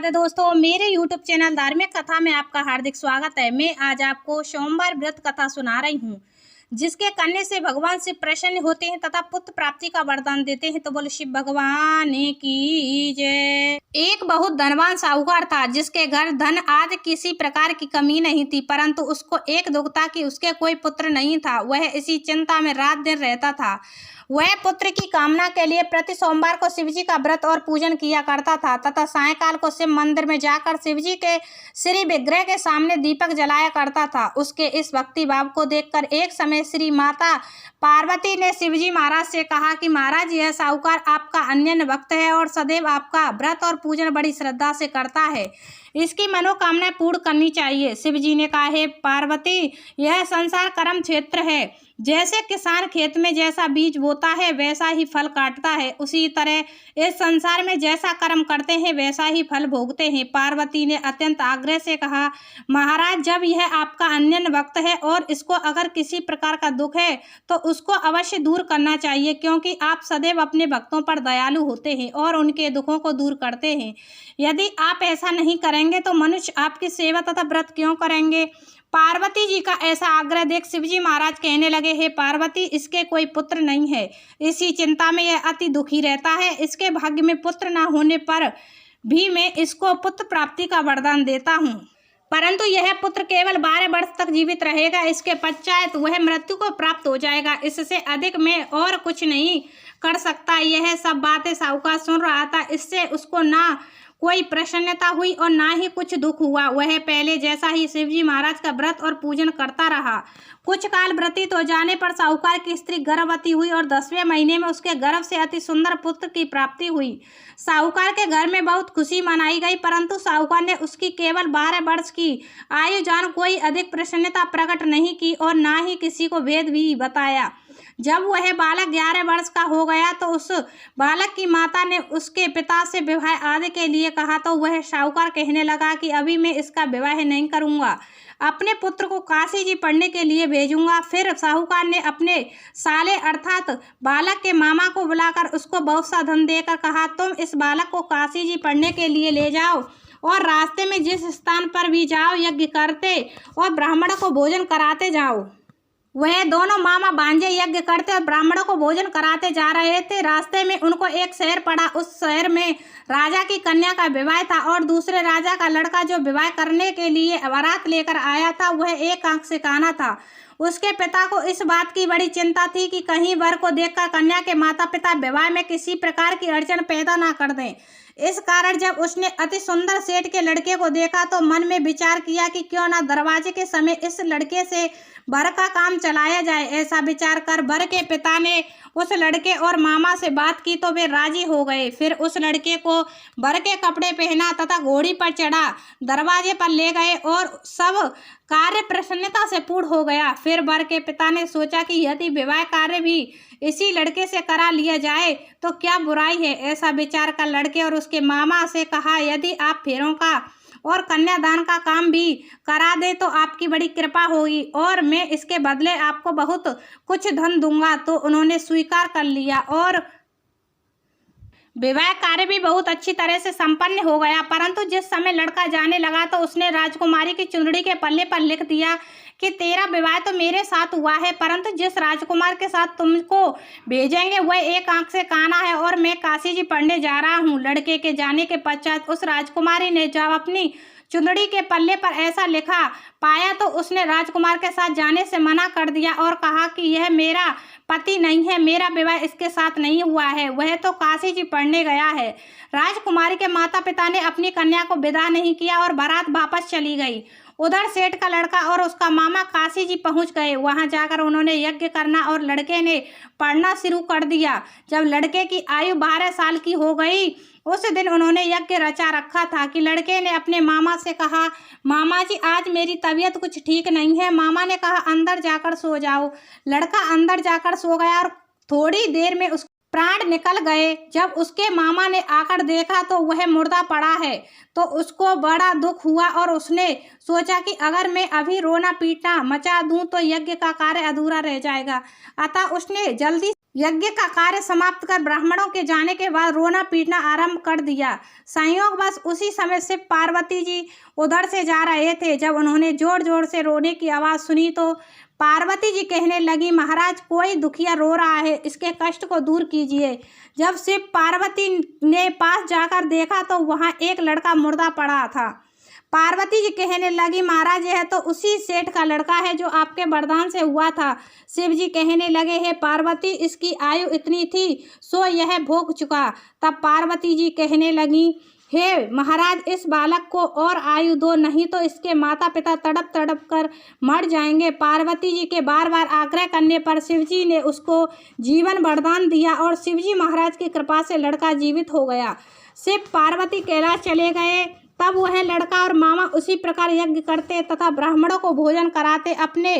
राधे दोस्तों, मेरे YouTube channel धार्मिक कथा में आपका हार्दिक स्वागत है। मैं आज आपको सोमवार व्रत कथा सुना रही हूँ, जिसके करने से भगवान शिव प्रसन्न होते हैं तथा पुत्र प्राप्ति का वरदान देते हैं। तो बोले शिव भगवान की जय। एक बहुत धनवान साहूकार था, जिसके घर धन आदि किसी प्रकार की कमी नहीं थी, परंतु उसको एक दुख था कि उसके कोई पुत्र नहीं था। वह इसी चिंता में रात दिन रहता था। वह पुत्र की कामना के लिए प्रति सोमवार को शिवजी का व्रत और पूजन किया करता था तथा सायंकाल को शिव मंदिर में जाकर शिवजी के श्री विग्रह के सामने दीपक जलाया करता था। उसके इस भक्ति भाव को देखकर एक समय श्री माता पार्वती ने शिवजी महाराज से कहा कि महाराज, यह साहूकार आपका अनन्य भक्त है और सदैव आपका व्रत और पूजन बड़ी श्रद्धा से करता है। इसकी मनोकामनाएं पूर्ण करनी चाहिए। शिवजी ने कहा, हे पार्वती, यह संसार कर्म क्षेत्र है। जैसे किसान खेत में जैसा बीज बोता है वैसा ही फल काटता है, उसी तरह इस संसार में जैसा कर्म करते हैं वैसा ही फल भोगते हैं। पार्वती ने अत्यंत आग्रह से कहा, महाराज, जब यह आपका अनन्य भक्त है और इसको अगर किसी प्रकार का दुख है तो उसको अवश्य दूर करना चाहिए, क्योंकि आप सदैव अपने भक्तों पर दयालु होते हैं और उनके दुखों को दूर करते हैं। यदि आप ऐसा नहीं करेंगे तो मनुष्य आपकी सेवा तथा व्रत क्यों करेंगे। पार्वती जी का ऐसा आग्रह देख शिवजी महाराज कहने लगे, हे पार्वती, इसके कोई पुत्र नहीं है। इसी चिंता में यह अति दुखी रहता है। इसके भाग्य में पुत्र न होने पर भी मैं इसको पुत्र प्राप्ति का वरदान देता हूँ, परंतु यह पुत्र केवल 12 वर्ष तक जीवित रहेगा। इसके पश्चात वह मृत्यु को प्राप्त हो जाएगा। इससे अधिक मैं और कुछ नहीं कर सकता। यह सब बातें साहूकार सुन रहा था। इससे उसको ना कोई प्रसन्नता हुई और ना ही कुछ दुख हुआ। वह पहले जैसा ही शिवजी महाराज का व्रत और पूजन करता रहा। कुछ काल व्यतीत हो जाने पर साहूकार की स्त्री गर्भवती हुई और 10वें महीने में उसके गर्भ से अति सुंदर पुत्र की प्राप्ति हुई। साहूकार के घर में बहुत खुशी मनाई गई, परंतु साहूकार ने उसकी केवल 12 वर्ष की आयु जान कोई अधिक प्रसन्नता प्रकट नहीं की और ना ही किसी को भेद भी बताया। जब वह बालक 11 वर्ष का हो गया तो उस बालक की माता ने उसके पिता से विवाह आदि के लिए कहा, तो वह साहूकार कहने लगा कि अभी मैं इसका विवाह नहीं करूंगा, अपने पुत्र को काशी जी पढ़ने के लिए भेजूंगा। फिर साहूकार ने अपने साले अर्थात बालक के मामा को बुलाकर उसको बहुत सा धन देकर कहा, तुम इस बालक को काशी जी पढ़ने के लिए ले जाओ और रास्ते में जिस स्थान पर भी जाओ यज्ञ करते और ब्राह्मणों को भोजन कराते जाओ। वह दोनों मामा भांजे यज्ञ करते और ब्राह्मणों को भोजन कराते जा रहे थे। रास्ते में उनको एक शहर पड़ा। उस शहर में राजा की कन्या का विवाह था और दूसरे राजा का लड़का जो विवाह करने के लिए बारात लेकर आया था वह एक आंख से काना था। उसके पिता को इस बात की बड़ी चिंता थी कि कहीं वर को देखकर कन्या के माता पिता विवाह में किसी प्रकार की अड़चन पैदा ना कर दें। इस कारण जब उसने अति सुंदर सेठ के लड़के को देखा तो मन में विचार किया कि क्यों ना दरवाजे के समय इस लड़के से वर का काम चलाया जाए। ऐसा विचार कर वर के पिता ने उस लड़के और मामा से बात की तो वे राजी हो गए। फिर उस लड़के को वर के कपड़े पहना तथा घोड़ी पर चढ़ा दरवाजे पर ले गए और सब कार्य प्रसन्नता से पूर्ण हो गया। फिर वर के पिता ने सोचा कि यदि विवाह कार्य भी इसी लड़के से करा लिया जाए तो क्या बुराई है। ऐसा विचार कर लड़के और उसके मामा से कहा, यदि आप फेरों का और कन्यादान का काम भी करा दे तो आपकी बड़ी कृपा होगी और मैं इसके बदले आपको बहुत कुछ धन दूंगा। तो उन्होंने स्वीकार कर लिया और विवाह कार्य भी बहुत अच्छी तरह से संपन्न हो गया। परंतु जिस समय लड़का जाने लगा तो उसने राजकुमारी की चुंदड़ी के पल्ले पर लिख दिया कि तेरा विवाह तो मेरे साथ हुआ है, परंतु जिस राजकुमार के साथ तुमको भेजेंगे वह एक आंख से काना है और मैं काशी जी पढ़ने जा रहा हूँ। लड़के के जाने के पश्चात उस राजकुमारी ने जब अपनी चुंदड़ी के पल्ले पर ऐसा लिखा पाया तो उसने राजकुमार के साथ जाने से मना कर दिया और कहा कि यह मेरा पति नहीं है, मेरा विवाह इसके साथ नहीं हुआ है, वह तो काशी जी पढ़ने गया है। राजकुमारी के माता पिता ने अपनी कन्या को विदा नहीं किया और बारात वापस चली गई। उधर सेठ का लड़का और उसका मामा काशी जी पहुंच गए। वहां जाकर उन्होंने यज्ञ करना और लड़के ने पढ़ना शुरू कर दिया। जब लड़के की आयु 12 साल की हो गई उस दिन उन्होंने यज्ञ रचा रखा था कि लड़के ने अपने मामा से कहा, मामा जी, आज मेरी तबीयत कुछ ठीक नहीं है। मामा ने कहा, अंदर जाकर सो जाओ। लड़का अंदर जाकर सो गया और थोड़ी देर में उस प्राण निकल गए। जब उसके मामा ने आकर देखा तो वह मुर्दा पड़ा है तो उसको बड़ा दुख हुआ और उसने सोचा कि अगर मैं अभी रोना पीटना मचा दूं तो यज्ञ का कार्य अधूरा रह जाएगा। अतः उसने जल्दी यज्ञ का कार्य समाप्त कर ब्राह्मणों के जाने के बाद रोना पीटना आरंभ कर दिया। संयोगवश उसी समय शिव पार्वती जी उधर से जा रहे थे। जब उन्होंने जोर जोर से रोने की आवाज़ सुनी तो पार्वती जी कहने लगी, महाराज कोई दुखिया रो रहा है, इसके कष्ट को दूर कीजिए। जब शिव पार्वती ने पास जाकर देखा तो वहाँ एक लड़का मुर्दा पड़ा था। पार्वती जी कहने लगी, महाराज यह तो उसी सेठ का लड़का है जो आपके वरदान से हुआ था। शिव जी कहने लगे, हे पार्वती, इसकी आयु इतनी थी सो यह भोग चुका। तब पार्वती जी कहने लगी, हे महाराज, इस बालक को और आयु दो, नहीं तो इसके माता पिता तड़प तड़प कर मर जाएंगे। पार्वती जी के बार बार आग्रह करने पर शिव जी ने उसको जीवन वरदान दिया और शिव जी महाराज की कृपा से लड़का जीवित हो गया। शिव पार्वती कैलाश चले गए। तब वह लड़का और मामा उसी प्रकार यज्ञ करते तथा ब्राह्मणों को भोजन कराते अपने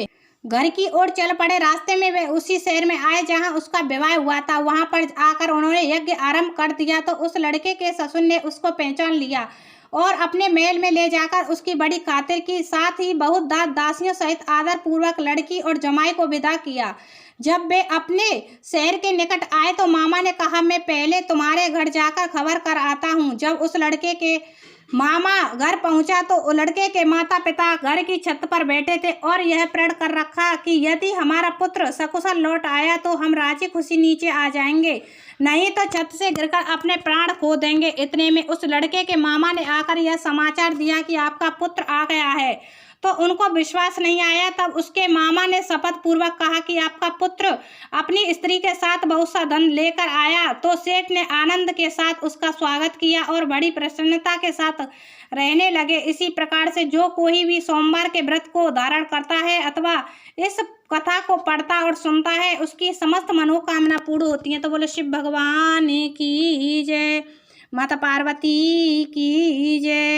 घर की ओर चल पड़े। रास्ते में वे उसी शहर में आए जहां उसका विवाह हुआ था। वहां पर आकर उन्होंने यज्ञ आरंभ कर दिया तो उस लड़के के ससुर ने उसको पहचान लिया और अपने महल में ले जाकर उसकी बड़ी खातिर की, साथ ही बहुत दासियों सहित आदर पूर्वक लड़की और जमाई को विदा किया। जब वे अपने शहर के निकट आए तो मामा ने कहा, मैं पहले तुम्हारे घर जाकर खबर कर आता हूँ। जब उस लड़के के मामा घर पहुंचा तो लड़के के माता पिता घर की छत पर बैठे थे और यह प्रण कर रखा कि यदि हमारा पुत्र सकुशल लौट आया तो हम राजी खुशी नीचे आ जाएंगे, नहीं तो छत से गिरकर अपने प्राण खो देंगे। इतने में उस लड़के के मामा ने आकर यह समाचार दिया कि आपका पुत्र आ गया है, तो उनको विश्वास नहीं आया। तब उसके मामा ने शपथ पूर्वक कहा कि आपका पुत्र अपनी स्त्री के साथ बहुत सा धन लेकर आया। तो सेठ ने आनंद के साथ उसका स्वागत किया और बड़ी प्रसन्नता के साथ रहने लगे। इसी प्रकार से जो कोई भी सोमवार के व्रत को धारण करता है अथवा इस कथा को पढ़ता और सुनता है, उसकी समस्त मनोकामना पूर्ण होती है। तो बोले शिव भगवान की जय, माता पार्वती की जय।